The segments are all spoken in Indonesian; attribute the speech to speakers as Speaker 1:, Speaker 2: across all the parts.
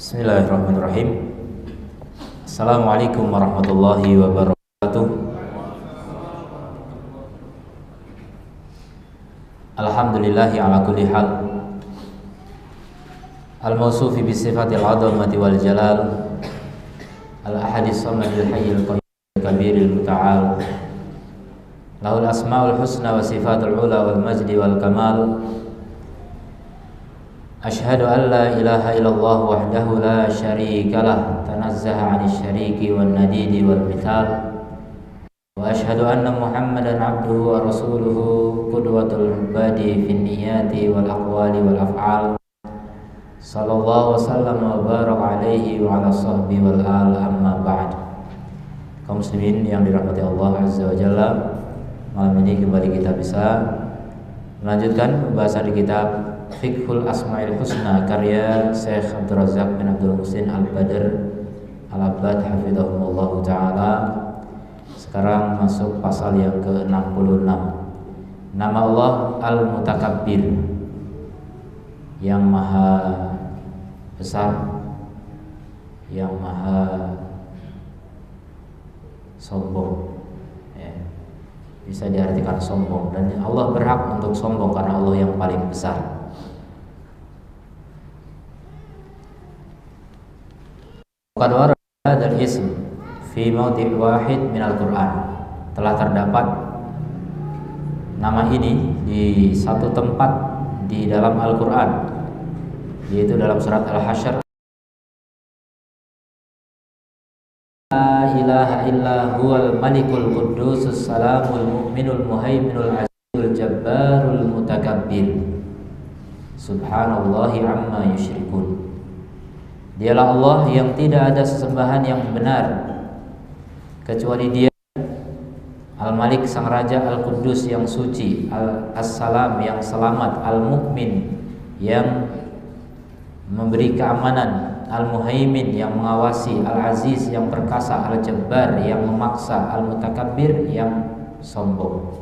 Speaker 1: Bismillahirrahmanirrahim. Assalamualaikum warahmatullahi wabarakatuh. Alhamdulillahi ala kulli hal, al-mawsufi bisifatil azamati wal jalal, al-ahadis samadil hayyil qayyumil kabiril muta'al, lahul asmaul husna wa sifatul ula wal majdi wal kamal. Ashhadu an la ilaha illallah wahdahu la syarika lah, tanazzaha 'anil syariki wan nadidi wal mithal. Wa ashhadu anna Muhammadan 'abduhu wa rasuluhu qudwatul badi fin niyati wal aqwali wal af'al. Sallallahu wasallam wa baraka alaihi wa ala sahbihi wal al, amma ba'd. Kaum muslimin yang dirahmati Allah Azza wa Jalla, malam ini kembali kita bisa melanjutkan pembahasan di kitab Fiqhul Asma'il Husna karya Syekh Abdul Razak bin Abdul Muhsin Al-Badr Al-Abbad hafizahumullah ta'ala. Sekarang masuk pasal yang ke-66. Nama Allah Al-Mutakabbir, yang maha besar, yang maha sombong, ya. Bisa diartikan sombong, dan Allah berhak untuk sombong karena Allah yang paling besar. Qad warada hadzal ism fi mawdi' wahid min al-Qur'an. Telah terdapat nama ini di satu tempat di dalam Al-Qur'an, yaitu dalam surat Al-Hasyr. La ilaha illa huwal malikul quddusus salamul mu'minul muhaiminul azizul jabbarul mutakabbir. Subhanallahi amma yusyrikun. Dialah Allah yang tidak ada sesembahan yang benar kecuali Dia, Al-Malik sang Raja, Al-Quddus yang suci, As-Salam yang selamat, Al-Mu'min yang memberi keamanan, Al-Muhaimin yang mengawasi, Al-Aziz yang perkasa, Al-Jabbar yang memaksa, Al-Mutakabbir yang sombong.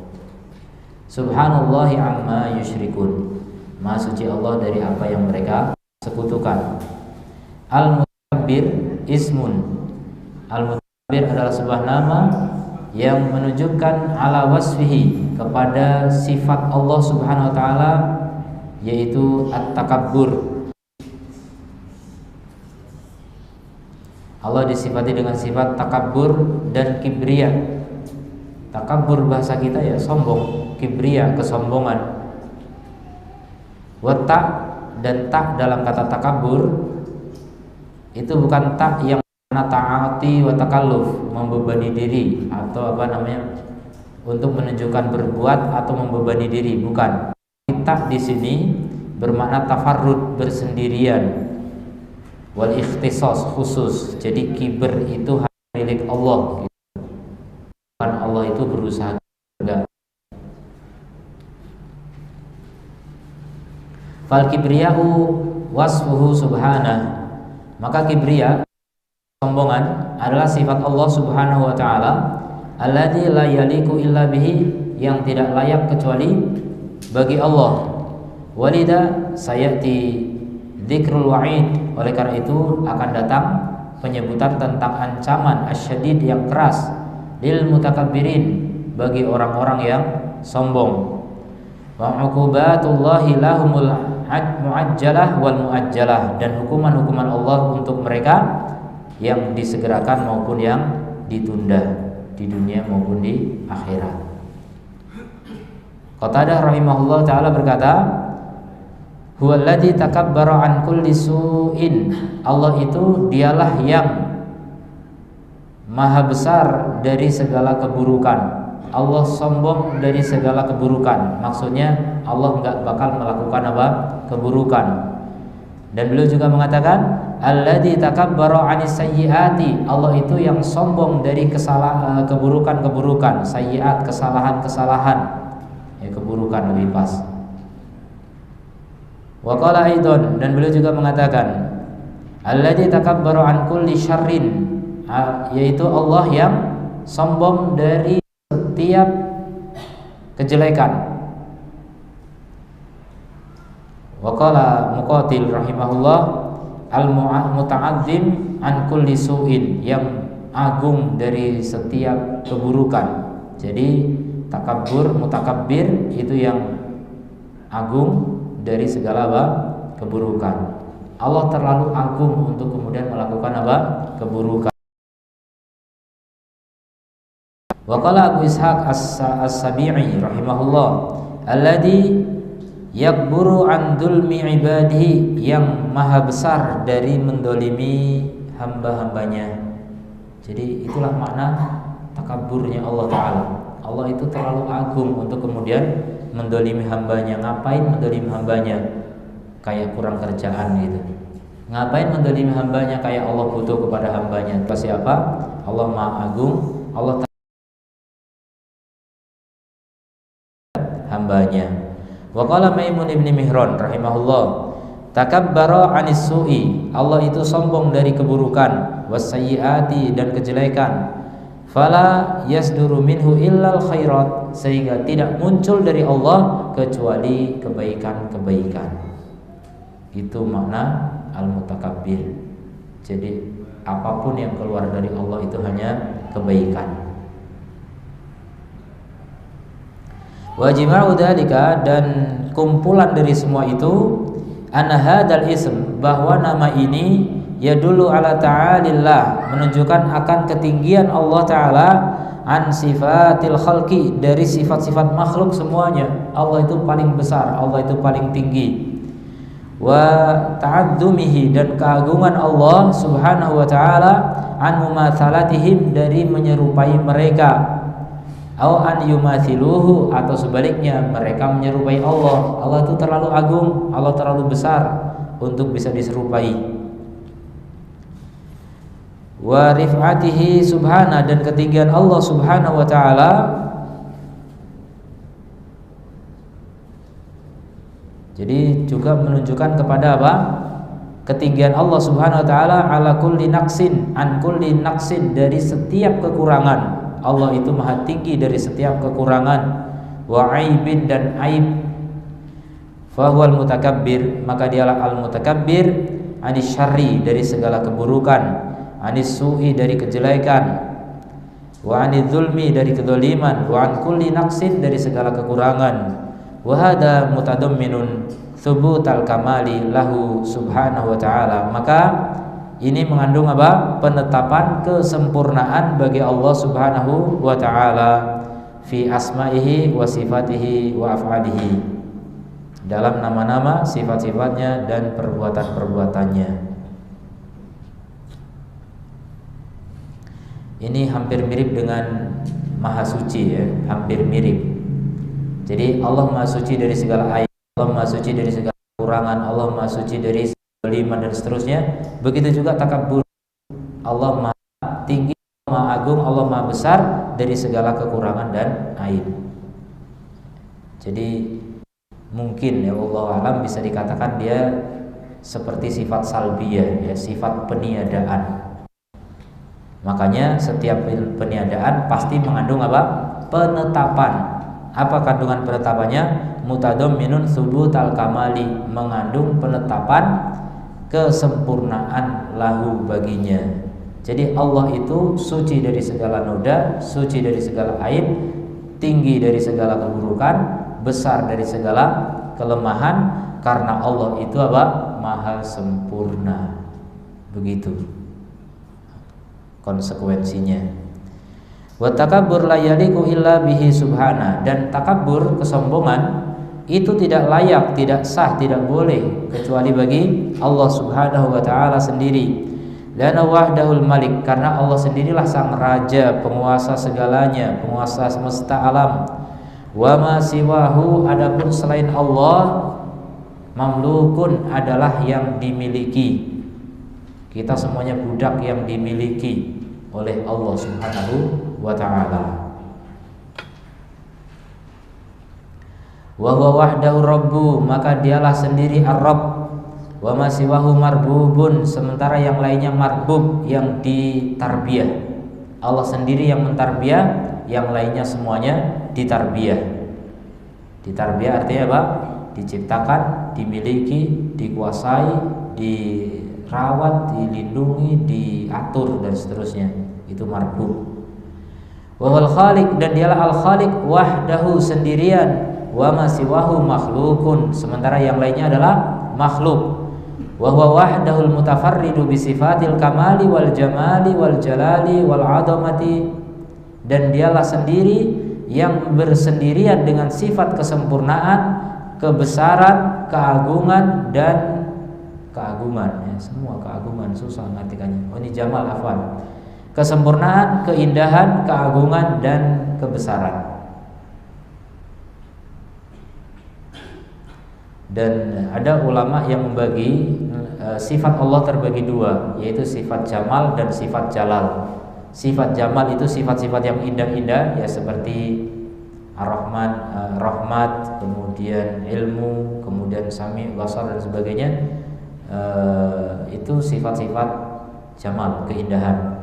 Speaker 1: Subhanallahi amma yusyrikun. Maha suci Allah dari apa yang mereka sekutukan. Al-Mutakabbir ismun. Al-Mutakabbir adalah sebuah nama yang menunjukkan ala wasfihi, kepada sifat Allah Subhanahu wa taala, yaitu at-takabbur. Allah disifati dengan sifat takabbur dan kibriya. Takabbur bahasa kita ya sombong, kibriya kesombongan. Wa ta dan tak dalam kata takabbur itu bukan tak yang mana ta'ati wa takalluf, membebani diri atau untuk menunjukkan berbuat atau membebani diri, bukan. Tak di sini bermakna tafarrud, bersendirian, wal ikhtisas, khusus. Jadi kiber itu hanya milik Allah, bukan Allah itu berusaha juga. Fal kibriya'u wasfuhu subhanah. Maka kibriya, sombongan, adalah sifat Allah Subhanahu wa taala, alladzi la yaliku illa bihi, yang tidak layak kecuali bagi Allah. Walida sayati dzikrul wa'id. Oleh karena itu akan datang penyebutan tentang ancaman asyadid yang keras lil mutakabbirin, bagi orang-orang yang sombong. Wa uqubatullahi lahumul muajjalah wal muajjalah, dan hukuman-hukuman Allah untuk mereka yang disegerakan maupun yang ditunda, di dunia maupun di akhirat. Qatadah rahimahullah taala berkata, huwallazi takabbara an kulli su'in. Allah itu dialah yang maha besar dari segala keburukan. Allah sombong dari segala keburukan. Maksudnya Allah enggak bakal melakukan apa? Keburukan. Dan beliau juga mengatakan alladzi takabbara 'anis sayyiati. Allah itu yang sombong dari keburukan-keburukan, sayyiat, kesalahan-kesalahan. Ya, keburukan lebih pas. Wa qala aidan, dan beliau juga mengatakan alladzi takabbara 'an kulli syarrin, yaitu Allah yang sombong dari setiap kejelekan. Wa qala Muqatil rahimahullah al-muta'adzim an kulli su'in, yang agung dari setiap keburukan. Jadi takabbur, mutakabbir itu yang agung dari segala keburukan. Allah terlalu agung untuk kemudian melakukan keburukan. Wa qala Abu Ishaq As-Sabi'i rahimahullah, alladhi yakburu an dzulmi ibadihi, yang maha besar dari mendolimi hamba-hambanya. Jadi itulah makna takabburnya Allah Ta'ala. Allah itu terlalu agung untuk kemudian mendolimi hambanya. Ngapain mendolimi hambanya? Kayak kurang kerjaan gitu. Ngapain mendolimi hambanya? Kayak Allah butuh kepada hambanya. Siapa? Allah maha agung. Allah hambanya. Wa qala Maimun ibn Mihran rahimahullah, takabbara 'anis su'i, Allah itu sombong dari keburukan, wasayyiati, dan kejelekan. Fala yasduru minhu illal khairat, sehingga tidak muncul dari Allah kecuali kebaikan-kebaikan. Itu makna al-mutakabbir. Jadi apapun yang keluar dari Allah itu hanya kebaikan. Wa jima'u dzalika, dan kumpulan dari semua itu, anna hadzal ism, bahwa nama ini yadullu ala ta'alillah, menunjukkan akan ketinggian Allah Ta'ala, an sifatil khalqi, dari sifat-sifat makhluk semuanya. Allah itu paling besar, Allah itu paling tinggi. Wa ta'adzumihi, dan keagungan Allah Subhanahu wa Ta'ala, an mumatsalatihim, dari menyerupai mereka. Au an yumathiluhu, atau sebaliknya mereka menyerupai Allah. Allah itu terlalu agung, Allah terlalu besar untuk bisa diserupai. Wa rif'atihi subhana, dan ketinggian Allah Subhanahu wa Ta'ala. Jadi juga menunjukkan kepada apa? Ketinggian Allah Subhanahu wa Ta'ala ala kulli naqsin, an kulli naqsin, dari setiap kekurangan. Allah itu maha tinggi dari setiap kekurangan. Wa aibin, dan aib. Fahuwal mutakabbir, maka dialah al-mutakabbir, anis syarri, dari segala keburukan, anis su'i, dari kejelekan, wa anidz zulmi, dari kedoliman, wa an kulli naqsin, dari segala kekurangan. Wa hada mutadamminun thubutal kamali lahu subhanahu wa ta'ala, maka ini mengandung apa? Penetapan kesempurnaan bagi Allah Subhanahu wa Ta'ala fi asma'ihi wa sifatihi wa af'alihi, dalam nama-nama, sifat-sifatnya, dan perbuatan-perbuatannya. Ini hampir mirip dengan Maha Suci, ya, hampir mirip. Jadi Allah Maha Suci dari segala aib, Allah Maha Suci dari segala kekurangan, Allah Maha Suci dari liman, dan seterusnya. Begitu juga takabbur, Allah maha tinggi, maha agung, Allah maha besar dari segala kekurangan dan aib. Jadi mungkin, ya Allah alam, bisa dikatakan dia seperti sifat salbiyah, ya, sifat peniadaan. Makanya setiap peniadaan pasti mengandung apa? Penetapan. Apa kandungan penetapannya? Mutadamminun subutal kamali, mengandung penetapan kesempurnaan lahu, baginya. Jadi Allah itu suci dari segala noda, suci dari segala aib, tinggi dari segala keburukan, besar dari segala kelemahan, karena Allah itu apa? Maha sempurna. Begitu konsekuensinya. Wa takabbur la yaliqu illa bihi subhana, dan takabbur, kesombongan, itu tidak layak, tidak sah, tidak boleh kecuali bagi Allah Subhanahu wa Ta'ala sendiri. Lana wahdahul malik, karena Allah sendirilah sang raja, penguasa segalanya, penguasa semesta alam. Wa ma siwahu, adapun selain Allah, mamlukun, adalah yang dimiliki. Kita semuanya budak yang dimiliki oleh Allah Subhanahu wa Ta'ala. Wa huwa wahdahu rabbu, maka dialah sendiri ar-rabb. Wa ma siwahu marbubun, sementara yang lainnya marbub, yang ditarbiyah. Allah sendiri yang mentarbiyah, yang lainnya semuanya ditarbiyah. Ditarbiyah artinya apa? Diciptakan, dimiliki, dikuasai, dirawat, dilindungi, diatur dan seterusnya. Itu marbub. Wa huwal khaliq, dan dialah al-khaliq wahdahu sendirian, wa ma siwahu makhluqun, sementara yang lainnya adalah makhluk. Wa huwa wahdahul mutafarridu bi sifatil kamali wal jamali wal jalali wal azamati, dan dialah sendiri yang bersendirian dengan sifat kesempurnaan, kebesaran, keagungan dan keagungan, ya, semua keagungan susah mengartikannya. Oh, ini jamal, afwan. Kesempurnaan, keindahan, keagungan dan kebesaran. Dan ada ulama yang membagi sifat Allah terbagi dua, yaitu sifat jamal dan sifat jalal. Sifat jamal itu sifat-sifat yang indah-indah, ya, seperti ar-Rahman, rahmat, kemudian ilmu, kemudian sami, basar dan sebagainya. Itu sifat-sifat jamal, keindahan.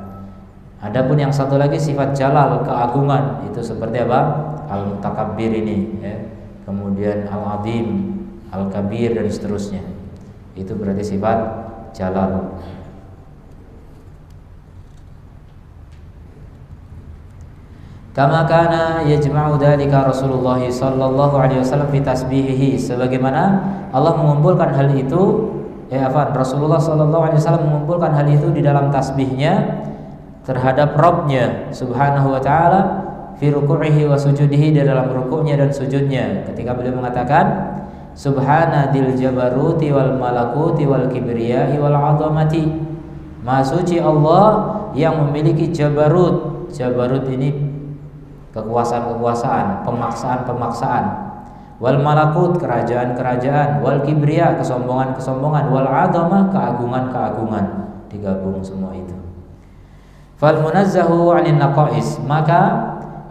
Speaker 1: Adapun yang satu lagi sifat jalal, keagungan, itu seperti apa? Al-Mutakabbir ini, ya. Kemudian Al-Azim, Al-Kabir dan seterusnya. Itu berarti sifat jalal. Kama kana yajma'u dzalika Rasulullah sallallahu alaihi wasallam fi tasbihihi, sebagaimana Allah mengumpulkan hal itu, Rasulullah sallallahu alaihi wasallam mengumpulkan hal itu di dalam tasbihnya terhadap Rabb-Nya subhanahu wa ta'ala, fi ruku'ihi wa sujudihi, di dalam rukuknya dan sujudnya, ketika beliau mengatakan subhana dil jabaruti wal malakuti wal kibriyai wal azamati, maha suci Allah yang memiliki jabarut. Jabarut ini kekuasaan-kekuasaan, pemaksaan-pemaksaan, wal malakut, kerajaan-kerajaan, wal kibriya, kesombongan-kesombongan, wal azamah, keagungan-keagungan, digabung semua itu. Fal munazzahu 'anil naqais, maka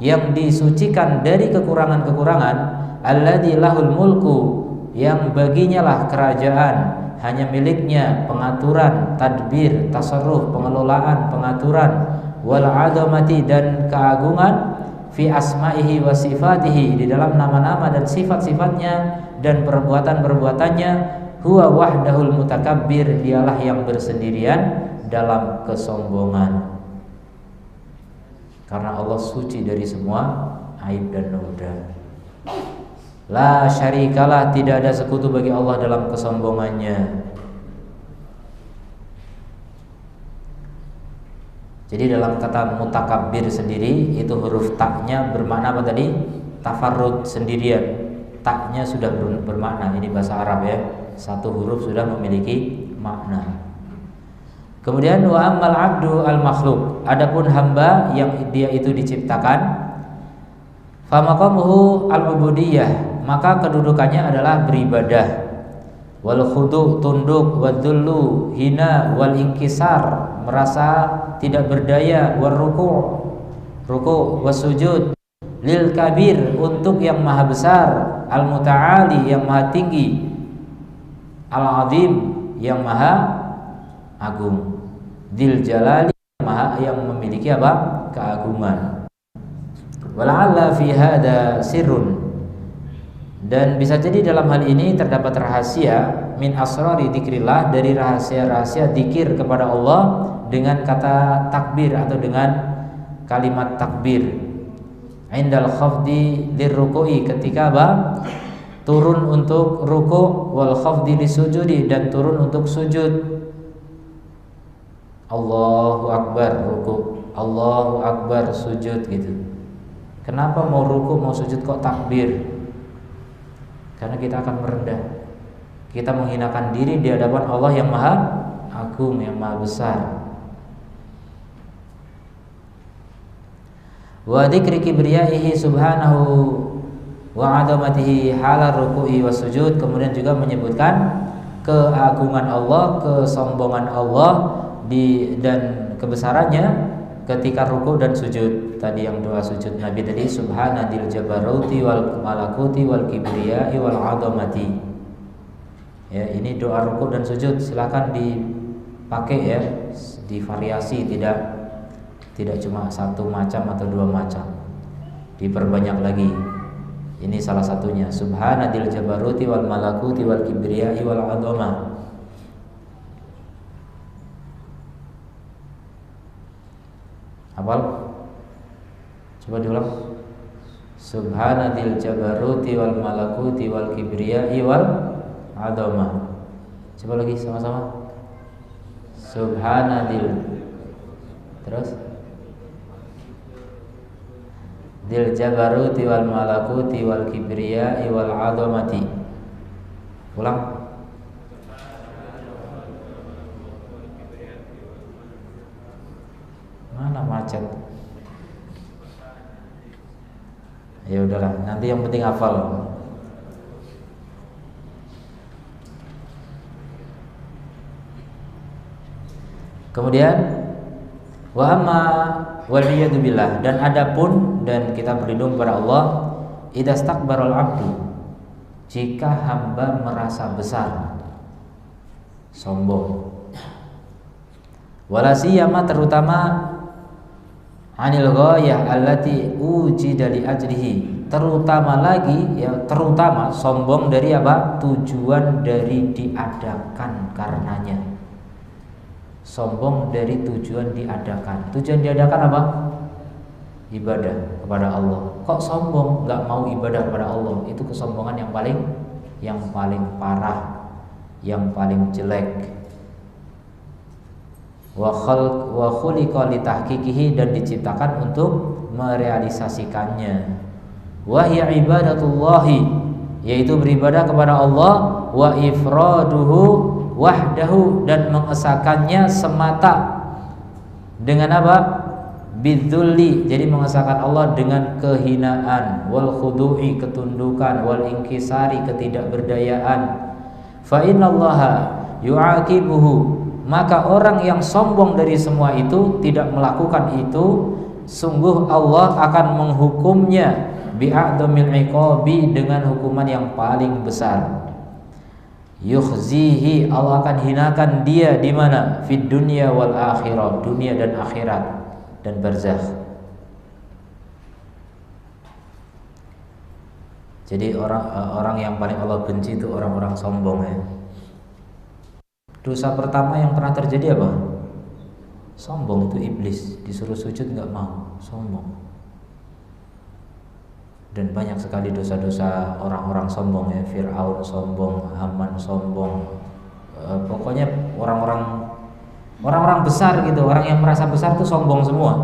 Speaker 1: yang disucikan dari kekurangan-kekurangan, alladzi lahul mulku, yang baginya lah kerajaan, hanya miliknya pengaturan, tadbir, tasarruf, pengelolaan, pengaturan, wal azamati, dan keagungan, fi asma'ihi wa sifatihi, di dalam nama-nama dan sifat-sifatnya dan perbuatan-perbuatannya, huwa wahdahul mutakabbir, dialah yang bersendirian dalam kesombongan. Karena Allah suci dari semua aib dan noda. La syarikalah, tidak ada sekutu bagi Allah dalam kesombongannya. Jadi dalam kata mutakabbir sendiri, itu huruf taknya bermakna apa tadi? Tafarrud, sendirian. Taknya sudah bermakna, ini bahasa Arab, ya. Satu huruf sudah memiliki makna. Kemudian wa ammal abdu al makhluk, adapun hamba yang dia itu diciptakan, fa maqamuhu al ubudiyah, maka kedudukannya adalah beribadah, wal khudu, tunduk, wadzullu, hina, wal inkisar, merasa tidak berdaya, war ruku', wasujud, lil kabir, untuk yang maha besar, al muta'ali, yang maha tinggi, al azim, yang maha agung, dil jalali, yang memiliki apa? Keagungan. Wala'alla fi hada sirrun, dan bisa jadi dalam hal ini terdapat rahasia, min asrari dzikrillah, dari rahasia-rahasia dzikir kepada Allah dengan kata takbir atau dengan kalimat takbir. Indal khafdi lirruku'i, ketika apa? Turun untuk ruku', wal khafdi lisujudi, dan turun untuk sujud. Allahu Akbar ruku', Allahu Akbar sujud, gitu. Kenapa mau ruku' mau sujud kok takbir? Karena kita akan merendah, kita menghinakan diri di hadapan Allah yang maha agung, yang maha besar. Wa dzikri kibriyaihi subhanahu wa 'azamatihi hala ruku'i was sujud, kemudian juga menyebutkan keagungan Allah, kesombongan Allah dan kebesarannya ketika ruku' dan sujud. Tadi yang doa sujud Nabi tadi, subhanadil jabaruti wal malakuti wal kibriyai wal 'azamati. Ya, ini doa ruku' dan sujud, silakan dipakai, ya, divariasi, tidak cuma satu macam atau dua macam, diperbanyak lagi. Ini salah satunya, subhanadil jabaruti wal malakuti wal kibriyai wal 'azamah. Coba diulang. Subhanadzil jabaruti wal malakuti wal kibriyai wal adamah. Coba lagi sama-sama. Subhanadzil. Terus Dil jabaruti wal malakuti wal kibriyai wal adamati. Ulang. Mana macet? Ya udahlah, nanti yang penting hafal. Kemudian wa amma waliyadu billah, dan adapun dan kita berlindung kepada Allah, idastakbaral abdu, jika hamba merasa besar, sombong, wala siyama terutama anil ghayah allati ujida li ajrihi, terutama lagi ya, terutama sombong dari apa? Tujuan dari diadakan karenanya. Sombong dari tujuan diadakan. Tujuan diadakan apa? Ibadah kepada Allah. Kok sombong nggak mau ibadah kepada Allah? Itu kesombongan yang paling parah, yang paling jelek. Wa khuliqa li tahqiqihi, dan diciptakan untuk merealisasikannya. Wa hiya ibadatullahi, yaitu beribadah kepada Allah, wa ifraduhu wahdahu, dan mengesahkannya semata dengan apa? Bidzulli, jadi mengesahkan Allah dengan kehinaan, wal khudu'i, ketundukan, wal inkisari, ketidakberdayaan. Fa innallaha yu'aqibuhu, maka orang yang sombong dari semua itu, tidak melakukan itu, sungguh Allah akan menghukumnya bi'adamil iqabi, dengan hukuman yang paling besar. Yukhzihi, Allah akan hinakan dia di mana? Fid dunya wal akhirah, dunia dan akhirat dan barzakh. Jadi orang yang paling Allah benci itu orang-orang sombong ya. Dosa pertama yang pernah terjadi apa? Sombong, itu iblis, disuruh sujud nggak mau, sombong. Dan banyak sekali dosa-dosa orang-orang sombong ya. Fir'aun sombong, Haman sombong, pokoknya orang-orang besar gitu, orang yang merasa besar tuh sombong semua.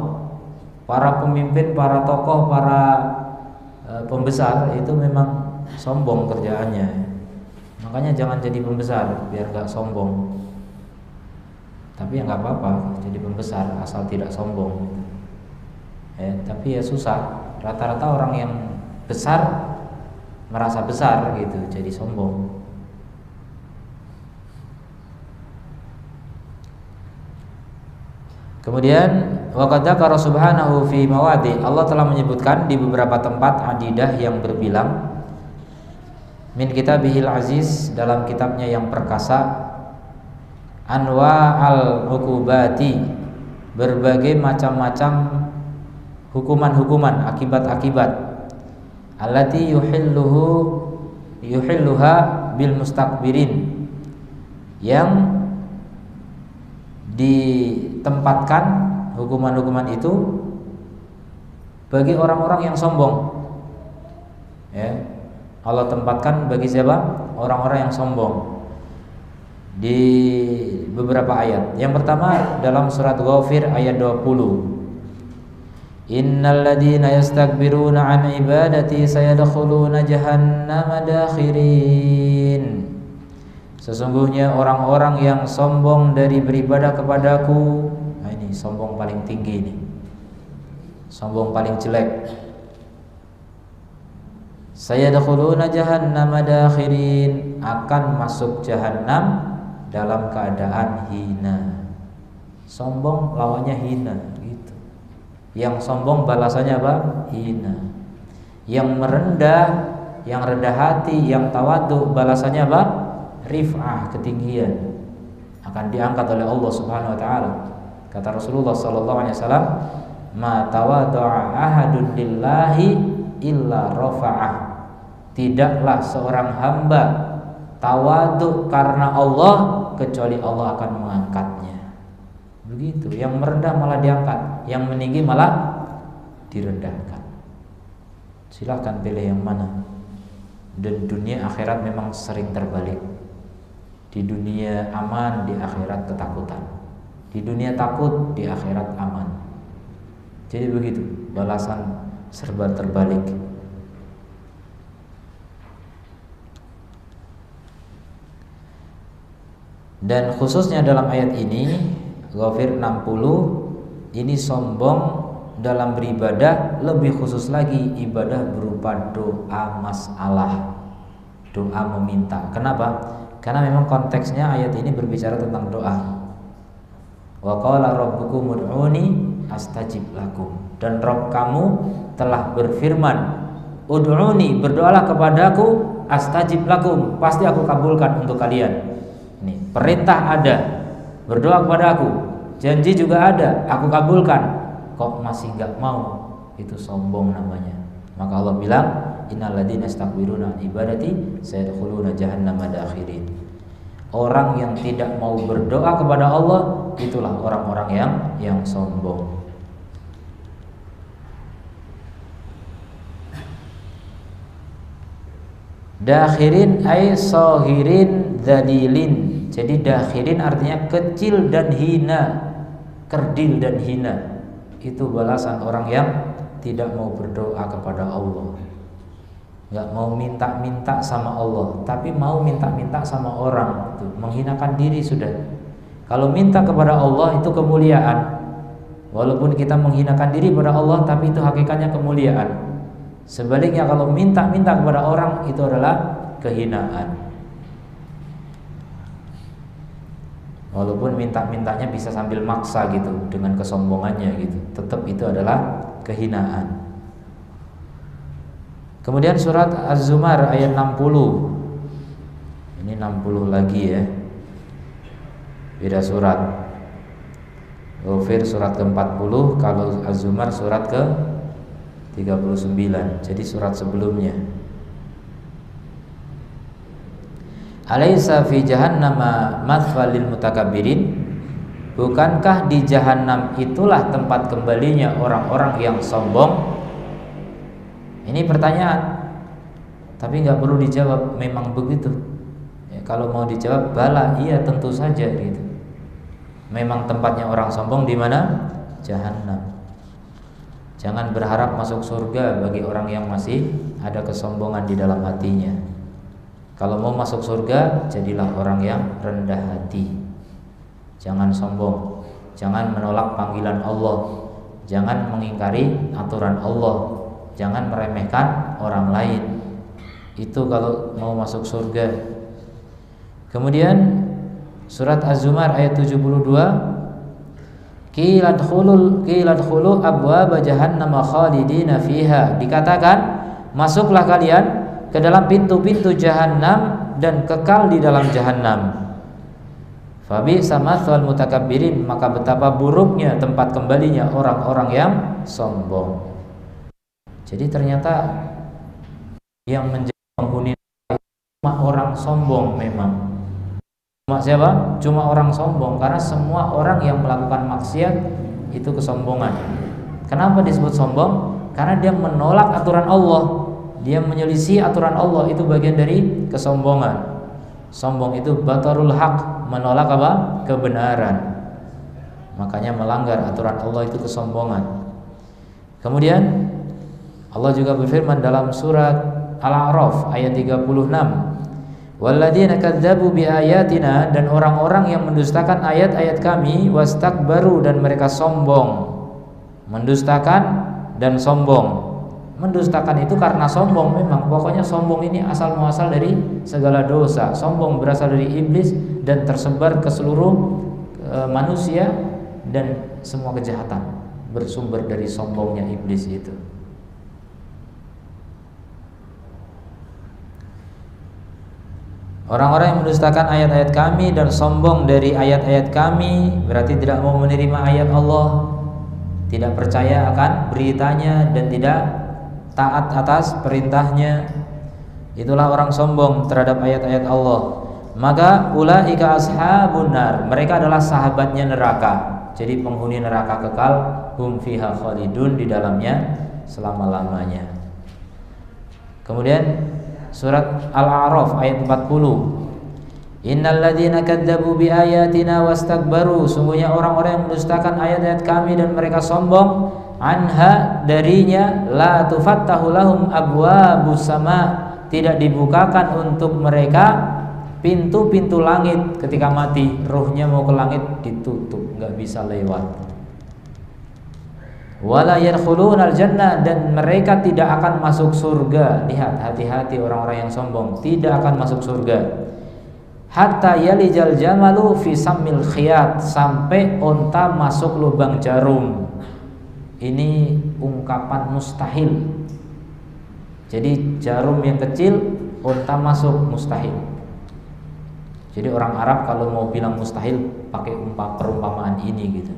Speaker 1: Para pemimpin, para tokoh, para pembesar itu memang sombong kerjaannya. Makanya jangan jadi pembesar biar gak sombong. Tapi ya gak apa-apa jadi pembesar asal tidak sombong ya. Tapi ya susah, rata-rata orang yang besar merasa besar gitu, jadi sombong. Kemudian waqad dzakara subhanahu fi mawadi, Allah telah menyebutkan di beberapa tempat adidah yang berbilang, min kitabihil aziz, dalam kitabnya yang perkasa, anwa'al uqubati, berbagai macam-macam hukuman-hukuman, akibat-akibat, allati yuhilluha bil mustakbirin, yang ditempatkan hukuman-hukuman itu bagi orang-orang yang sombong ya. Allah tempatkan bagi siapa? Orang-orang yang sombong di beberapa ayat. Yang pertama dalam surat Ghafir ayat 20. Innal ladzina yastakbiruna an ibadati sayadkhuluna jahannama dakhirin. Sesungguhnya orang-orang yang sombong dari beribadah kepadaku, nah ini sombong paling tinggi ini, sombong paling jelek. Sayadkhuluna jahannama dakhirin, akan masuk jahannam dalam keadaan hina. Sombong lawannya hina gitu. Yang sombong balasannya apa? Hina. Yang merendah, yang rendah hati, yang tawadhu, balasannya apa? Rif'ah, ketinggian, akan diangkat oleh Allah Subhanahu wa taala. Kata Rasulullah sallallahu alaihi wasallam, "Ma tawadda'a ahadun lillahi illa rafa'ah." Tidaklah seorang hamba tawadhu karena Allah kecuali Allah akan mengangkatnya. Begitu, yang merendah malah diangkat, yang meninggi malah direndahkan. Silahkan pilih yang mana. Dan dunia akhirat memang sering terbalik. Di dunia aman, di akhirat ketakutan. Di dunia takut, di akhirat aman. Jadi begitu, balasan serba terbalik. Dan khususnya dalam ayat ini Ghafir 60, ini sombong dalam beribadah, lebih khusus lagi ibadah berupa doa masalah, doa meminta. Kenapa? Karena memang konteksnya ayat ini berbicara tentang doa. Wa qala rabbukum ud'uni astajib lakum. Dan Rabb kamu telah berfirman, ud'uni, berdoalah kepadaku, astajib lakum, pasti aku kabulkan untuk kalian. Nih, perintah ada, berdoa kepada aku, janji juga ada, aku kabulkan. Kok masih gak mau? Itu sombong namanya. Maka Allah bilang, innalladzina yastakbiruna an ibadati sayadkhuluna jahannama dakhirin. Orang yang tidak mau berdoa kepada Allah, itulah orang-orang yang sombong. Dakhirin ay sahirin dzalilin. Jadi dakhirin artinya kecil dan hina, kerdil dan hina. Itu balasan orang yang tidak mau berdoa kepada Allah, nggak mau minta-minta sama Allah, tapi mau minta-minta sama orang. Itu menghinakan diri sudah. Kalau minta kepada Allah itu kemuliaan. Walaupun kita menghinakan diri kepada Allah, tapi itu hakikatnya kemuliaan. Sebaliknya kalau minta-minta kepada orang, itu adalah kehinaan. Walaupun minta-mintanya bisa sambil maksa gitu, dengan kesombongannya gitu, tetap itu adalah kehinaan. Kemudian surat Az-Zumar ayat 60. Ini 60 lagi ya, beda surat. Ghafir surat ke-40, kalau Az-Zumar surat ke-39. Jadi surat sebelumnya. Alaysa fi jahannama mathwal lil mutakabbirin? Bukankah di jahanam itulah tempat kembalinya orang-orang yang sombong? Ini pertanyaan, tapi nggak perlu dijawab. Memang begitu. Ya, kalau mau dijawab, bala, iya tentu saja gitu. Memang tempatnya orang sombong di mana? Jahanam. Jangan berharap masuk surga bagi orang yang masih ada kesombongan di dalam hatinya. Kalau mau masuk surga, jadilah orang yang rendah hati. Jangan sombong, jangan menolak panggilan Allah, jangan mengingkari aturan Allah, jangan meremehkan orang lain. Itu kalau mau masuk surga. Kemudian surat Az-Zumar ayat 72, Qiladkhulu abwaaba jahannam khalidina fiha. Dikatakan, masuklah kalian ke dalam pintu-pintu jahanam dan kekal di dalam jahanam. Fabi samathwal mutakabbirin, maka betapa buruknya tempat kembalinya orang-orang yang sombong. Jadi ternyata yang menjadi penghuni cuma orang sombong memang. Cuma siapa? Cuma orang sombong, karena semua orang yang melakukan maksiat itu kesombongan. Kenapa disebut sombong? Karena dia menolak aturan Allah. Dia menyelisih aturan Allah, itu bagian dari kesombongan. Sombong itu batarul haq, menolak apa? Kebenaran. Makanya melanggar aturan Allah itu kesombongan. Kemudian Allah juga berfirman dalam surat Al-A'raf ayat 36, walladzina kadzdzabu biayatina, dan orang-orang yang mendustakan ayat-ayat kami, wastakbaru, dan mereka sombong. Mendustakan dan sombong. Mendustakan itu karena sombong memang. Pokoknya sombong ini asal muasal dari segala dosa. Sombong berasal dari iblis dan tersebar ke seluruh manusia, dan semua kejahatan bersumber dari sombongnya iblis itu. Orang-orang yang mendustakan ayat-ayat kami dan sombong dari ayat-ayat kami berarti tidak mau menerima ayat Allah, tidak percaya akan beritanya, dan tidak taat atas perintahnya. Itulah orang sombong terhadap ayat-ayat Allah. Maka ulaika ashabun nar, mereka adalah sahabatnya neraka. Jadi penghuni neraka kekal, hum fiha khalidun, di dalamnya selama-lamanya. Kemudian surat Al-A'raf ayat 40. Innal ladzina kadzdzabu biayatina wastakbaru, sungguhnya orang-orang yang mendustakan ayat-ayat kami dan mereka sombong, anha darinya, la tufattahu lahum abwabus sama, tidak dibukakan untuk mereka pintu-pintu langit ketika mati, ruhnya mau ke langit ditutup, nggak bisa lewat. Wala yadkhulunal jannah, dan mereka tidak akan masuk surga. Lihat, hati-hati orang-orang yang sombong, tidak akan masuk surga. Hatta yalijal jamalu fi sammil khiyat, sampai onta masuk lubang jarum. Ini ungkapan mustahil. Jadi jarum yang kecil, onta masuk, mustahil. Jadi orang Arab kalau mau bilang mustahil pakai perumpamaan ini gitu.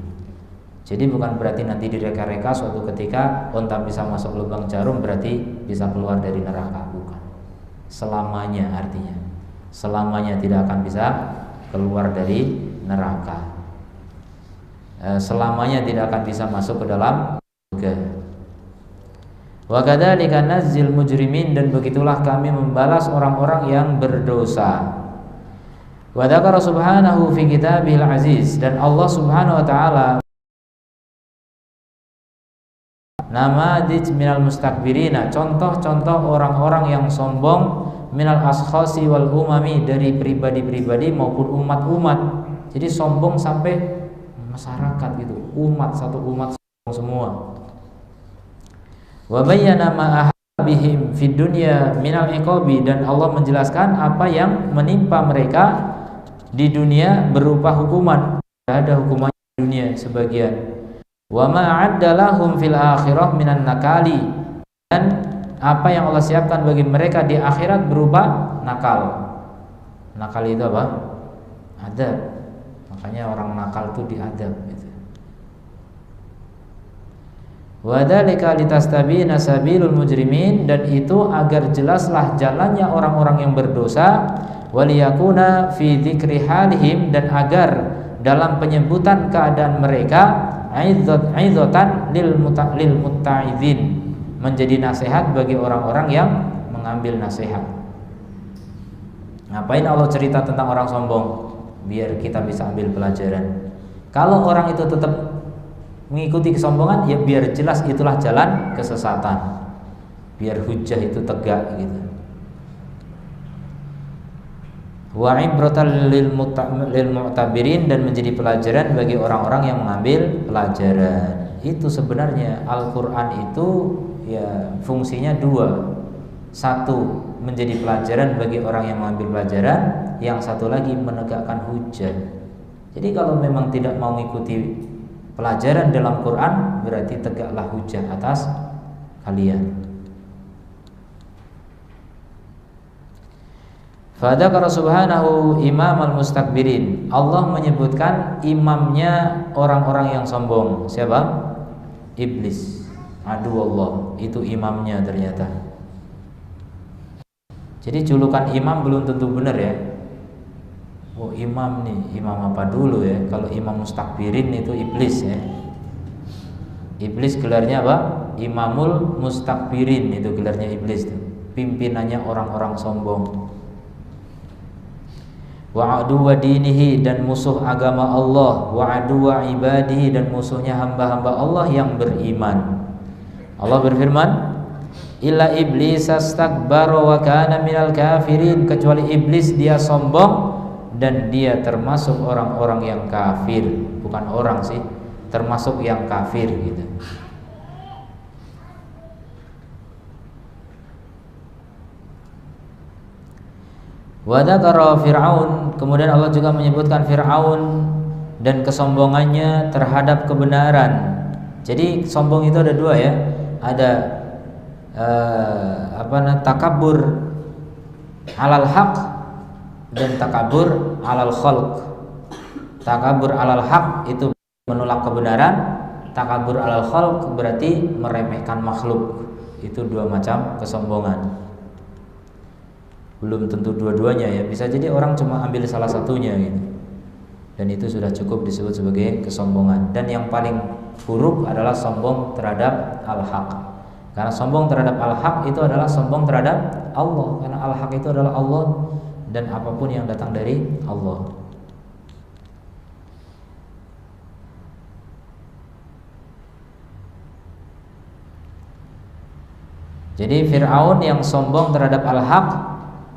Speaker 1: Jadi bukan berarti nanti direka-reka suatu ketika onta bisa masuk lubang jarum berarti bisa keluar dari neraka, bukan. Selamanya artinya. Selamanya tidak akan bisa keluar dari neraka. Selamanya tidak akan bisa masuk ke dalam surga. Wa kadzalika nazzil mujrimin, dan begitulah kami membalas orang-orang yang berdosa. Wa dzakara subhanahu fi kitabil aziz, dan Allah Subhanahu wa taala namadij minal mustakbirina, contoh-contoh orang-orang yang sombong, minal askhasi wal umami, dari pribadi-pribadi maupun umat-umat. Jadi sombong sampai masyarakat gitu, umat, satu umat sombong semua. Wa bayyana ma bihim fid dunya minal iqabi, dan Allah menjelaskan apa yang menimpa mereka di dunia berupa hukuman. Ada hukuman di dunia sebagian. Wa ma a'adda lahum fil akhirah minan nakali, dan apa yang Allah siapkan bagi mereka di akhirat berupa nakal. Nakal itu apa? Adab. Makanya orang nakal itu diadab gitu. Wa dzalika litastabina sabilul mujrimin, dan itu agar jelaslah jalannya orang-orang yang berdosa, waliyakuna fi dzikri halihim, dan agar dalam penyebutan keadaan mereka aizatan lil mutta'izin, menjadi nasihat bagi orang-orang yang mengambil nasihat. Ngapain Allah cerita tentang orang sombong? Biar kita bisa ambil pelajaran. Kalau orang itu tetap mengikuti kesombongan, ya biar jelas itulah jalan kesesatan. Biar hujjah itu tegak gitu. Wa ibratan lil mu'tabirin, dan menjadi pelajaran bagi orang-orang yang mengambil pelajaran. Itu sebenarnya Al-Qur'an itu ya fungsinya dua. Satu, menjadi pelajaran bagi orang yang mengambil pelajaran, yang satu lagi menegakkan hujjah. Jadi kalau memang tidak mau mengikuti pelajaran dalam Quran, berarti tegaklah hujjah atas kalian. Fadzakara subhanahu imam al-mustakbirin, Allah menyebutkan imamnya orang-orang yang sombong. Siapa? Iblis. Aduh Allah, itu imamnya ternyata. Jadi julukan imam belum tentu benar ya. Oh imam nih, imam apa dulu ya? Kalau imam mustakbirin itu iblis ya. Iblis gelarnya apa? Imamul mustakbirin, itu gelarnya iblis tuh. Pimpinannya orang-orang sombong. Wa aduwa dinihi, dan musuh agama Allah. Wa aduwa ibadihi, dan musuhnya hamba-hamba Allah yang beriman. Allah berfirman, illa iblis astakbara wa kana minal kafirin, kecuali iblis dia sombong dan dia termasuk orang-orang yang kafir. Bukan orang sih, termasuk yang kafir gitu. Wa dzakara Fir'aun, kemudian Allah juga menyebutkan Fir'aun dan kesombongannya terhadap kebenaran. Jadi sombong itu ada dua ya. Ada takabur alal haq dan takabur alal khalq. Takabur alal haq itu menolak kebenaran, takabur alal khalq berarti meremehkan makhluk. Itu dua macam kesombongan. Belum tentu dua-duanya ya, bisa jadi orang cuma ambil salah satunya gitu. Dan itu sudah cukup disebut sebagai kesombongan. Dan yang paling buruk adalah sombong terhadap al-haq. Karena sombong terhadap al-haq itu adalah sombong terhadap Allah, karena al-haq itu adalah Allah dan apapun yang datang dari Allah. Jadi Fir'aun yang sombong terhadap al-haq,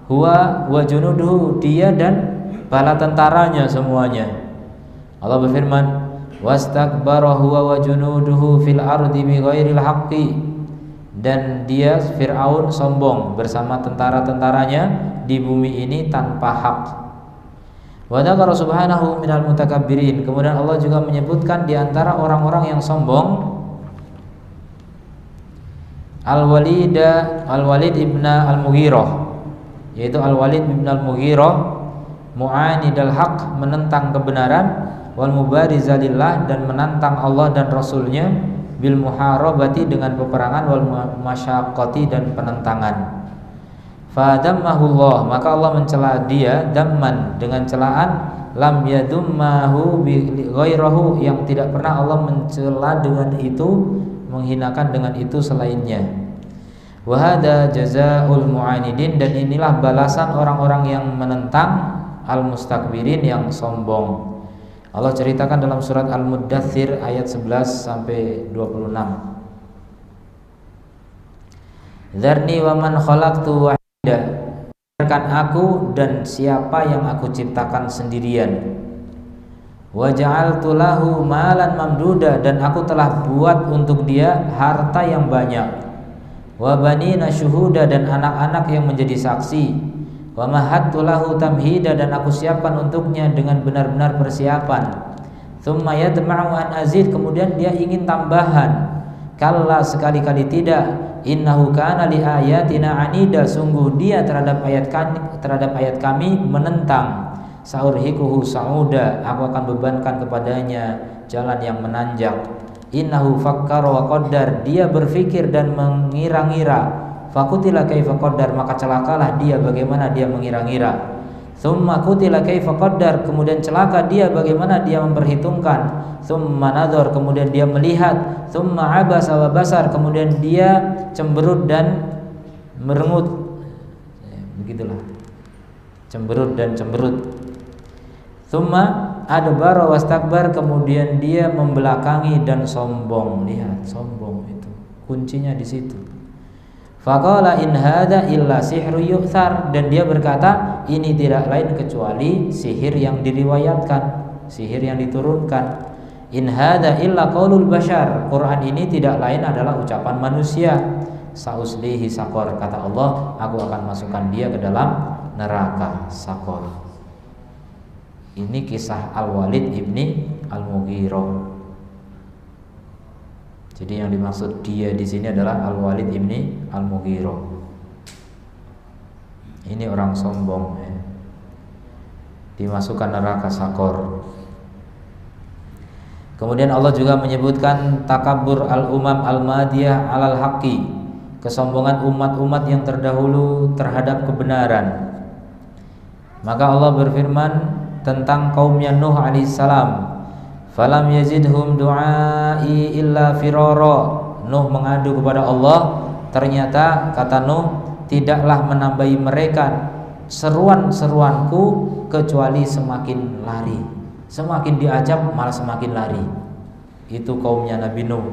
Speaker 1: huwa wa junuduhu, dia dan bala tentaranya semuanya. Allah berfirman, wastakbara huwa wa junuduhu fil ardi bighairil haqqi, dan dia Fir'aun sombong bersama tentara-tentaranya di bumi ini tanpa hak. Wa dzakara subhanahu minal mutakabbirin, kemudian Allah juga menyebutkan di antara orang-orang yang sombong Al-Walid ibn Al-Mughirah, yaitu Al-Walid ibn Al-Mughirah, mu'anidal haq, menentang kebenaran, wal mubariza lillah, dan menantang Allah dan Rasulnya, bil muharabati, dengan peperangan, wal masyaqqati, dan penentangan. Fadammahullah, maka Allah mencela dia, damman, dengan celaan, lam yadummahu bi ghairahu, yang tidak pernah Allah mencela dengan itu, menghinakan dengan itu selainnya. Wa hada jazaa'ul mu'anidin, dan inilah balasan orang-orang yang menentang, al-mustakbirin, yang sombong. Allah ceritakan dalam surat Al-Muddathir ayat 11 sampai 26. Dzarni wa man khalaqtu wahida, biarkan aku dan siapa yang aku ciptakan sendirian. Wa ja'altu lahu malan mamduda, dan aku telah buat untuk dia harta yang banyak. Wa banina syuhuda, dan anak-anak yang menjadi saksi. Wa mahattu lahu tamhida, dan aku siapkan untuknya dengan benar-benar persiapan. Tsumma yatma'u an azid, kemudian dia ingin tambahan. Kalla, sekali-kali tidak. Innahu kana li ayatina anida, sungguh dia terhadap ayat kami menentang. Saurhikuhu sa'uda, aku akan bebankan kepadanya jalan yang menanjak. Innahu fakkara wa qaddar, dia berfikir dan mengira-ngira. Fakutila kaifa qaddar, maka celakalah dia bagaimana dia mengira-ngira. Tsumma kutila kaifa qaddar, kemudian celaka dia bagaimana dia memperhitungkan. Tsumma nadhar, kemudian dia melihat. Tsumma abasa wa basar, kemudian dia cemberut dan merengut. Begitulah, cemberut dan cemberut. Tsumma adbara wastakbar, kemudian dia membelakangi dan sombong. Lihat, sombong itu kuncinya di situ. Faqala in hadza illa sihru yu'thar, dan dia berkata, ini tidak lain kecuali sihir yang diriwayatkan, sihir yang diturunkan. In hadza illa qaulul bashar, Quran ini tidak lain adalah ucapan manusia. Sauslihi saqar, kata Allah, aku akan masukkan dia ke dalam neraka saqar. Ini kisah Al-Walid ibni Al-Mughirah. Jadi yang dimaksud dia di sini adalah Al-Walid ibni Al-Mughirah. Ini orang sombong, ya. Dimasukkan neraka saqar. Kemudian Allah juga menyebutkan takabur al-umam al-madiyah alal haqqi, kesombongan umat-umat yang terdahulu terhadap kebenaran. Maka Allah berfirman tentang kaumnya Nuh alaihissalam, falam yazidhum du'ai illa firara. Nuh mengadu kepada Allah, ternyata kata Nuh, tidaklah menambahi mereka seruan-seruanku kecuali semakin lari. Semakin diajak malah semakin lari. Itu kaumnya Nabi Nuh.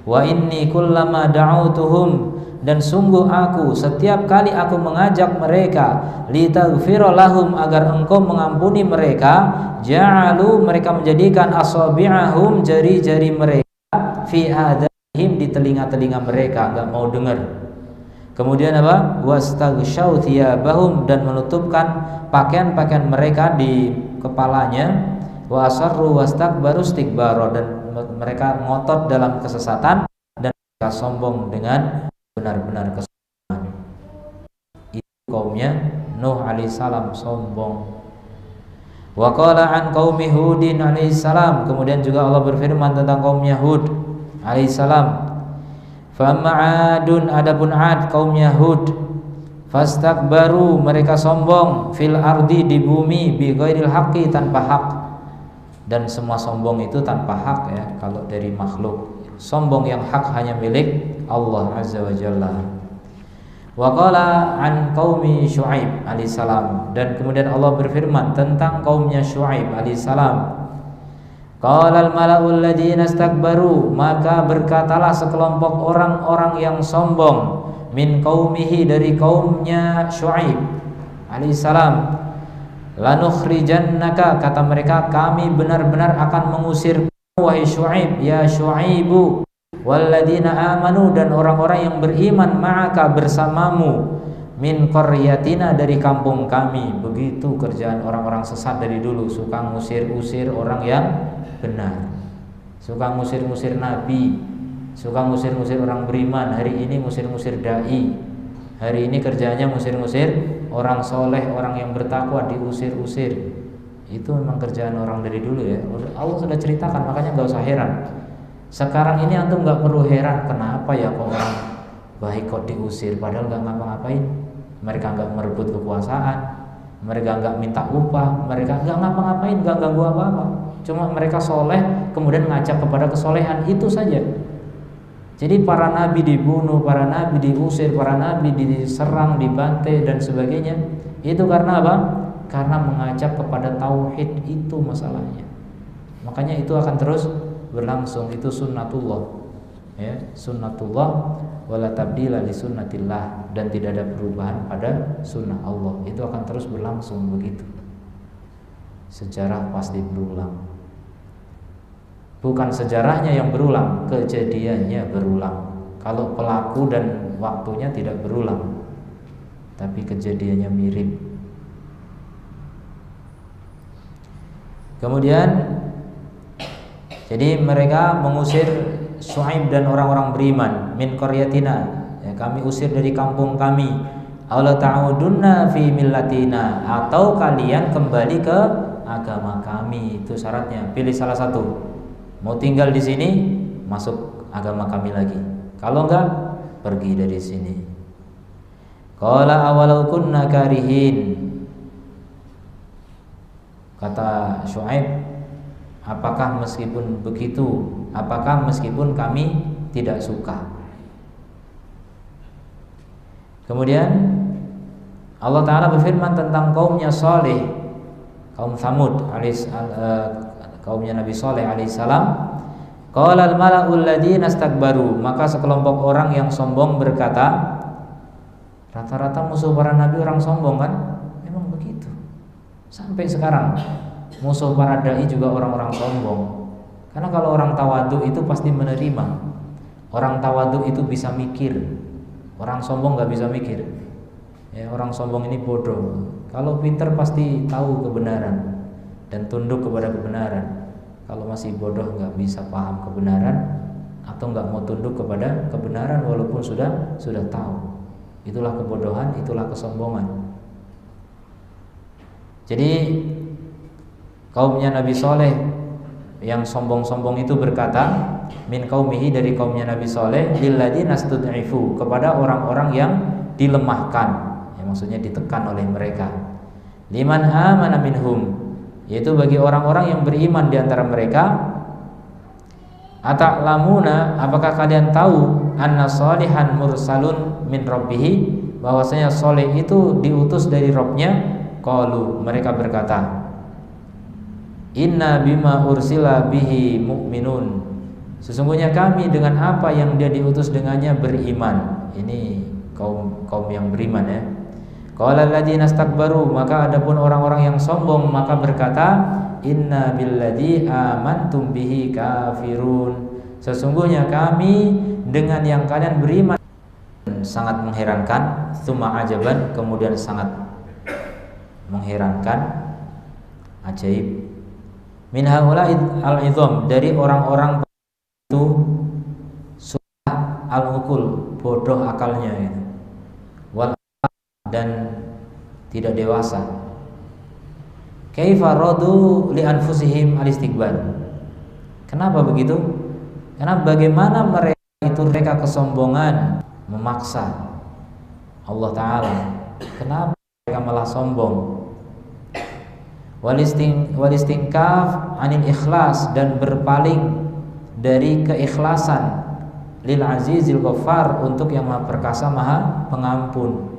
Speaker 1: Wa inni kullama da'autuhum, dan sungguh aku setiap kali aku mengajak mereka, litaghfira lahum, agar engkau mengampuni mereka, ja'alu, mereka menjadikan asabi'ahum, jari-jari mereka, fi adhanihim, di telinga-telinga mereka, enggak mau dengar. Kemudian apa? Wastaghshaw thiyabahum, dan menutupkan pakaian-pakaian mereka di kepalanya, wa asarru wastakbaru istikbara, dan mereka ngotot dalam kesesatan dan mereka sombong dengan benar-benar kesombongan. Itu kaumnya Nuh alaihissalam, sombong. Wa qala an qaumi Hudin alaihissalam, kemudian juga Allah berfirman tentang kaumnya Hud alaihissalam, fa ma'adun, adapun Ad kaumnya Hud, fastakbaru, mereka sombong, fil ardi, di bumi, bi ghairil haqqi, tanpa hak. Dan semua sombong itu tanpa hak, ya. Kalau dari makhluk, sombong yang hak hanya milik Allah Azza wa Jalla. Wa qala an qaumi Syuaib alaihissalam, dan kemudian Allah berfirman tentang kaumnya Syuaib alaihissalam. Qala al-mala'ul ladzina istakbaru, maka berkatalah sekelompok orang-orang yang sombong, min qaumihi, dari kaumnya Syuaib alaihissalam, lanukhrijannaka, kata mereka, kami benar-benar akan mengusir wahai Syuaib, ya Syuaibu, walladzina amanu, dan orang-orang yang beriman, ma'aka, bersamamu, min qaryatina, dari kampung kami. Begitu kerjaan orang-orang sesat dari dulu, suka ngusir-usir orang yang benar, suka ngusir-ngusir nabi, suka ngusir-ngusir orang beriman. Hari ini ngusir-ngusir dai, hari ini kerjanya ngusir-ngusir orang soleh, orang yang bertakwa, diusir-usir. Itu memang kerjaan orang dari dulu ya. Allah sudah ceritakan, makanya nggak usah heran. Sekarang ini antum nggak perlu heran kenapa ya kok orang baik kok diusir, padahal nggak ngapa-ngapain. Mereka nggak merebut kekuasaan, mereka nggak minta upah, mereka nggak ngapa-ngapain, nggak ganggu apa-apa. Cuma mereka soleh, kemudian ngajak kepada kesolehan, itu saja. Jadi para nabi dibunuh, para nabi diusir, para nabi diserang, dibantai dan sebagainya. Itu karena apa? Karena mengajak kepada tauhid, itu masalahnya. Makanya itu akan terus berlangsung, itu sunnatullah. Ya, sunnatullah wala tabdila li sunnatillah, dan tidak ada perubahan pada sunnah Allah. Itu akan terus berlangsung begitu. Sejarah pasti berulang. Bukan sejarahnya yang berulang, kejadiannya berulang. Kalau pelaku dan waktunya tidak berulang, tapi kejadiannya mirip. Kemudian jadi mereka mengusir Syuaib dan orang-orang beriman, min qaryatina, ya, kami usir dari kampung kami. Aula ta'udunna fi millatina, atau kalian kembali ke agama kami. Itu syaratnya, pilih salah satu. Mau tinggal di sini, masuk agama kami lagi. Kalau enggak, pergi dari sini. Qala awalau kunna karihin, kata Syuaib, apakah meskipun begitu, apakah meskipun kami tidak suka. Kemudian Allah Ta'ala berfirman tentang kaumnya Saleh, kaum Tsamud, kaumnya Nabi Saleh alaihissalam. Qala al-mala'ul ladzina istakbaru, maka sekelompok orang yang sombong berkata, rata-rata musuh para nabi orang sombong kan? Memang begitu. Sampai sekarang musuh para dai juga orang-orang sombong. Karena kalau orang tawadhu itu pasti menerima. Orang tawadhu itu bisa mikir. Orang sombong nggak bisa mikir. Ya, orang sombong ini bodoh. Kalau pinter pasti tahu kebenaran dan tunduk kepada kebenaran. Kalau masih bodoh nggak bisa paham kebenaran atau nggak mau tunduk kepada kebenaran walaupun sudah tahu. Itulah kebodohan, itulah kesombongan. Jadi kaumnya Nabi Saleh yang sombong-sombong itu berkata, min qaumihi, dari kaumnya Nabi Saleh, lilladzina stud'ifu, kepada orang-orang yang dilemahkan, ya, maksudnya ditekan oleh mereka. Liman amana minhum, yaitu bagi orang-orang yang beriman di antara mereka. Ata'lamuna, apakah kalian tahu, anna shalihan mursalun min rabbih, bahwasanya Saleh itu diutus dari Rabbnya. Qalu, mereka berkata, inna bima ursila bihi mu'minun, sesungguhnya kami dengan apa yang dia diutus dengannya beriman. Ini kaum yang beriman ya. Qala alladzina istakbaru, maka adapun orang-orang yang sombong maka berkata, inna billadzi amantum bihi kafirun, sesungguhnya kami dengan yang kalian beriman. Sangat mengherankan, tsumma ajaban, kemudian sangat mengherankan, ajaib. Min haula al-izam, dari orang-orang itu sudah al-uqul, bodoh akalnya gitu. Wal, dan tidak dewasa. Kaifa radu li anfusihim al-istikbar. Kenapa begitu? Karena bagaimana mereka kesombongan memaksa Allah Ta'ala. Kenapa mereka malah sombong? Walistingkaf anil ikhlas, dan berpaling dari keikhlasan, lil azizil ghaffar, untuk yang maha perkasa maha pengampun.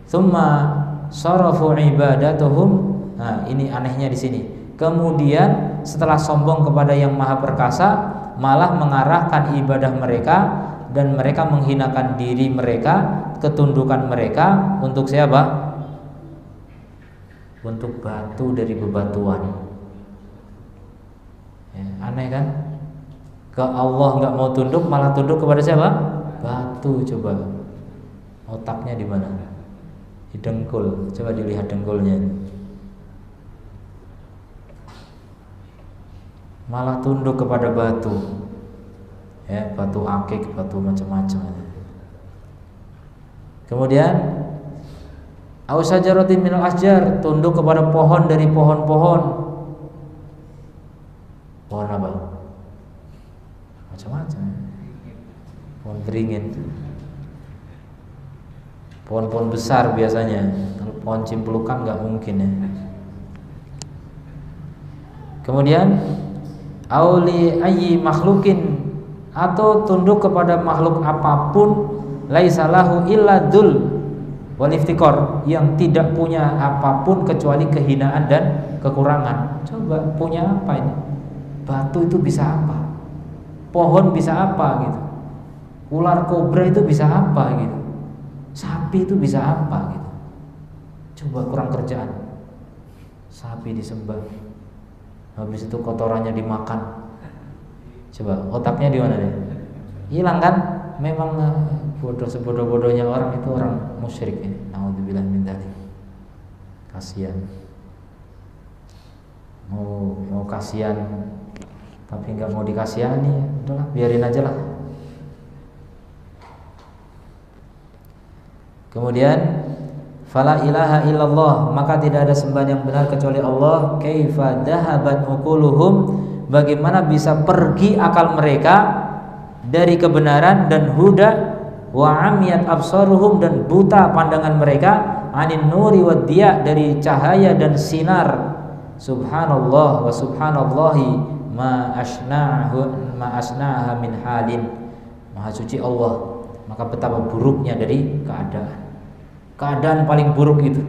Speaker 1: Tsumma sarafu ibadatuhum. Nah, ini anehnya di sini. Kemudian setelah sombong kepada yang maha perkasa, malah mengarahkan ibadah mereka dan mereka menghinakan diri mereka, ketundukan mereka untuk siapa? Untuk batu dari bebatuan. Ya, aneh kan? Ke Allah nggak mau tunduk, malah tunduk kepada siapa? Batu. Coba otaknya di mana? Di dengkul. Coba dilihat dengkulnya. Malah tunduk kepada batu. Ya, batu akik, batu macam-macam. Kemudian au syajaratin minal asjar, tunduk kepada pohon dari pohon-pohon. Pohon apa? Macam-macam. Pohon beringin. Pohon-pohon besar biasanya. Kalau pohon cimplukan nggak mungkin ya. Kemudian auli ayyi makhlukin, atau tunduk kepada makhluk apapun, laisalahu illa dzul wal iftikor, yang tidak punya apapun kecuali kehinaan dan kekurangan. Coba punya apa ini? Batu itu bisa apa? Pohon bisa apa gitu? Ular kobra itu bisa apa gitu? Sapi itu bisa apa gitu? Coba kurang kerjaan. Sapi disembah, habis itu kotorannya dimakan. Coba otaknya di mana deh? Hilang kan? Memang bodoh, sebodoh-bodohnya orang itu orang musyrik ini. Nauzubillah min dzalik. Kasihan. Mau kasihan tapi nggak mau dikasihani, udahlah biarin aja lah. Kemudian fala ilaha illallah, maka tidak ada sembahan yang benar kecuali Allah. Kaifa dhahabat uquluhum, bagaimana bisa pergi akal mereka dari kebenaran dan huda, wa amiyat absaruhum, dan buta pandangan mereka, anin nuri wad diya, dari cahaya dan sinar. Subhanallah wa subhanallahi ma asnaha min halin. Maha suci Allah, maka betapa buruknya dari keadaan paling buruk itu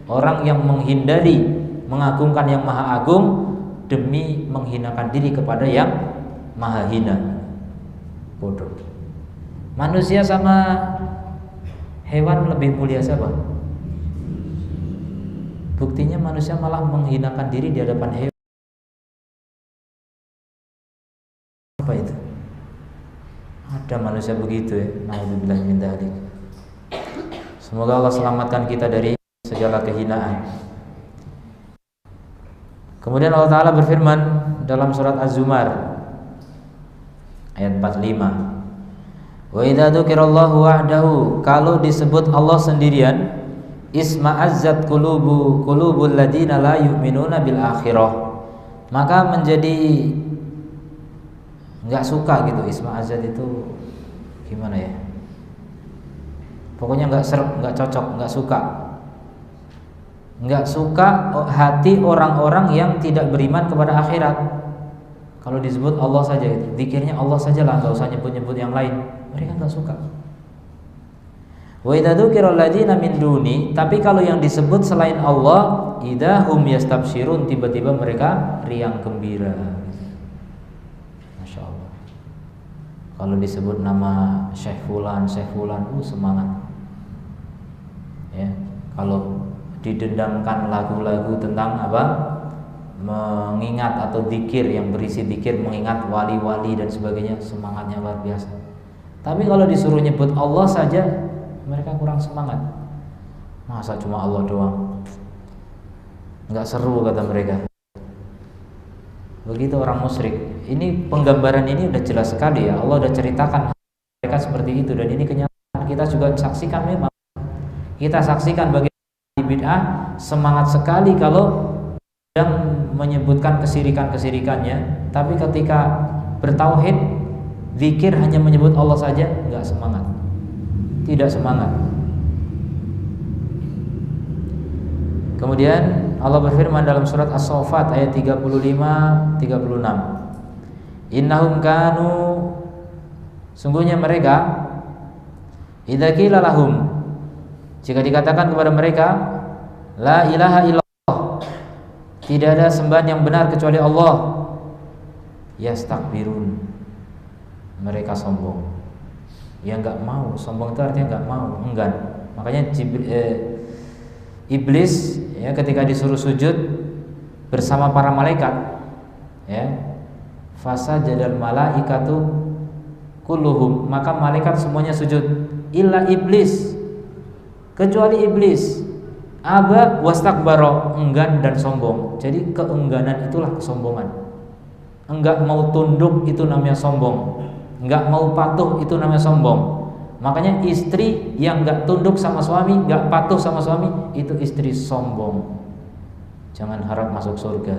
Speaker 1: orang yang menghindari mengagungkan yang maha agung demi menghinakan diri kepada yang maha hina. Bodoh. Manusia sama hewan lebih mulia siapa? Buktinya manusia malah menghinakan diri di hadapan hewan. Apa itu? Ada manusia begitu ya. Nauzubillah min dzalik. Semoga Allah selamatkan kita dari segala kehinaan. Kemudian Allah Ta'ala berfirman dalam surat Az-Zumar ayat 45, wa idza dzukirallahu wahdahu, kalau disebut Allah sendirian, isma'azzat qulubul ladina la yu'minuna bil akhirah, maka menjadi enggak suka gitu. Isma'azzat itu gimana ya? Pokoknya enggak serep, enggak cocok, enggak suka hati orang-orang yang tidak beriman kepada akhirat. Kalau disebut Allah saja gitu, zikirnya Allah saja lah, enggak usah nyebut-nyebut yang lain. Mereka enggak suka. Wa idza dzukiral ladzina min duni, tapi kalau yang disebut selain Allah, idahum yastabsyirun, tiba-tiba mereka riang gembira. Masya Allah. Kalau disebut nama Syekh Fulan, semangat. Ya, kalau didendangkan lagu-lagu tentang apa? Mengingat atau zikir yang berisi zikir, mengingat wali-wali dan sebagainya, semangatnya luar biasa. Tapi kalau disuruh nyebut Allah saja, mereka kurang semangat. Masa cuma Allah doang? Enggak seru kata mereka. Begitu orang musyrik. Ini penggambaran ini udah jelas sekali ya. Allah udah ceritakan mereka seperti itu, dan ini kenyataan kita juga saksikan. Memang kita saksikan bagaimana bid'ah semangat sekali kalau sedang menyebutkan kesirikan-kesirikannya, tapi ketika bertauhid, zikir hanya menyebut Allah saja, enggak semangat. Tidak semangat. Kemudian Allah berfirman dalam surat As-Saffat ayat 35-36, innahum kanu Sungguhnya mereka idza qila lahum, jika dikatakan kepada mereka la ilaha illallah, tidak ada sembahan yang benar kecuali Allah, yastakbirun, mereka sombong. Ya enggak mau, sombong itu artinya enggak mau, enggan. Makanya iblis ya ketika disuruh sujud bersama para malaikat, ya, fasajadal malaikatu kulluhum, maka malaikat semuanya sujud illa iblis, kecuali iblis, aba wastakbara, enggan dan sombong. Jadi keengganan itulah kesombongan. Enggak mau tunduk itu namanya sombong, enggak mau patuh itu namanya sombong. Makanya istri yang enggak tunduk sama suami, enggak patuh sama suami, itu istri sombong. Jangan harap masuk surga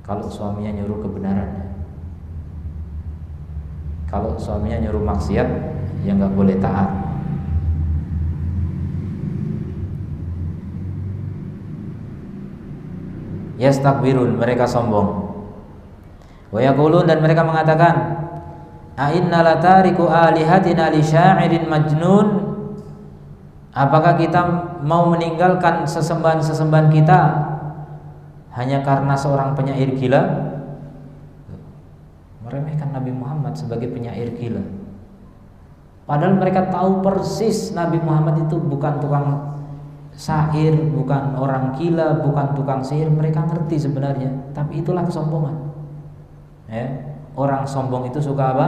Speaker 1: kalau suaminya nyuruh kebenaran. Kalau suaminya nyuruh maksiat, ya enggak boleh taat. Yastakbirun, mereka sombong. Wa yaqulun, dan mereka mengatakan, a inna latariku alihatina li sya'irin majnun, apakah kita mau meninggalkan sesembahan-sesembahan kita hanya karena seorang penyair gila? Meremehkan Nabi Muhammad sebagai penyair gila. Padahal mereka tahu persis Nabi Muhammad itu bukan tukang syair, bukan orang gila, bukan tukang sihir. Mereka ngerti sebenarnya, tapi itulah kesombongan, ya. Orang sombong itu suka apa?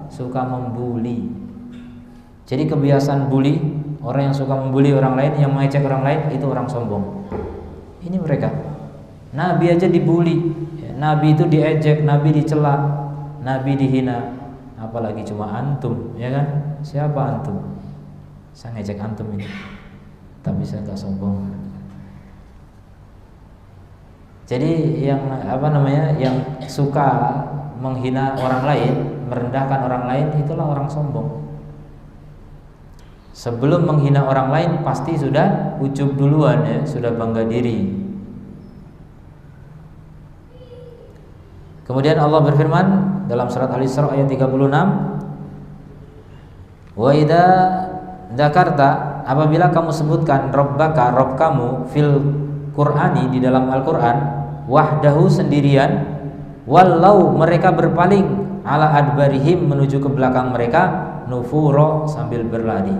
Speaker 1: Suka membuli. Jadi kebiasaan bully, orang yang suka membuli orang lain, yang mengejek orang lain, itu orang sombong. Ini mereka. Nabi aja dibully, ya, Nabi itu diejek, Nabi dicela, Nabi dihina, apalagi cuma antum, ya kan? Siapa antum? Saya ngejek antum ini, tapi saya nggak sombong. Jadi yang yang suka menghina orang lain, merendahkan orang lain, itulah orang sombong. Sebelum menghina orang lain pasti sudah ujub duluan, ya, sudah bangga diri. Kemudian Allah berfirman dalam surat Al-Isra ayat 36, wa idza dzakarta, apabila kamu sebutkan Rabbaka, Rabb kamu, fil Qur'ani, di dalam Al-Qur'an, wahdahu, sendirian, wallau, mereka berpaling, ala adbarihim, menuju ke belakang mereka, nufuro, sambil berlari.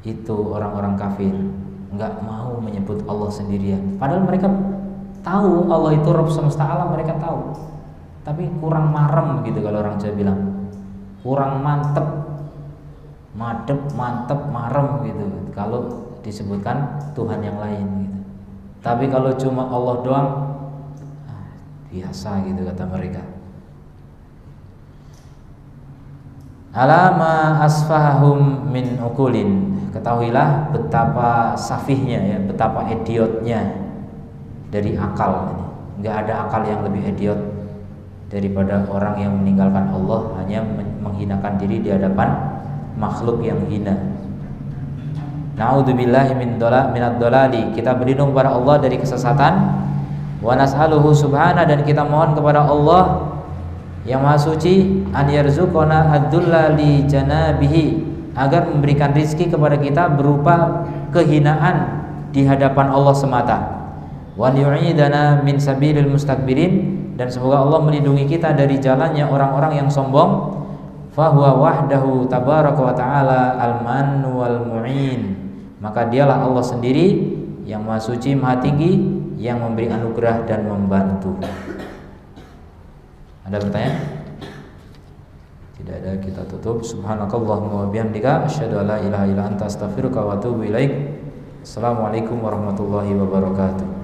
Speaker 1: Itu orang-orang kafir, enggak mau menyebut Allah sendirian. Padahal mereka tahu Allah itu Rabb semesta alam, mereka tahu. Tapi kurang marem gitu kalau orang Jawa bilang. Kurang mantep, mantep, marem gitu kalau disebutkan Tuhan yang lain gitu. Tapi kalau cuma Allah doang, biasa gitu kata mereka. Alama asfahum min ukulin, ketahuilah betapa safihnya, ya, betapa idiotnya dari akal ini. Enggak ada akal yang lebih idiot daripada orang yang meninggalkan Allah, hanya menghinakan diri di hadapan makhluk yang hina. Na'udzubillahi minad dolali, kita berlindung kepada Allah dari kesesatan. Wa nas'aluhu subhana, dan kita mohon kepada Allah yang Maha Suci, an yarzuqana ad-dulla li janabihi, agar memberikan rizki kepada kita berupa kehinaan di hadapan Allah semata. Wa yu'idana min sabilil mustakbirin, dan semoga Allah melindungi kita dari jalannya orang-orang yang sombong. Fahuwa wahdahu tabaraka wa ta'ala al-man wal mu'in, maka dialah Allah sendiri yang Maha Suci, Maha Tinggi, yang memberi anugerah dan membantu. Ada pertanyaan? Tidak ada, kita tutup. Subhanakallahumma wa bihamdika, asyhadu an la ilaha illa anta, astaghfiruka wa atubu ilaik. Assalamualaikum warahmatullahi wabarakatuh.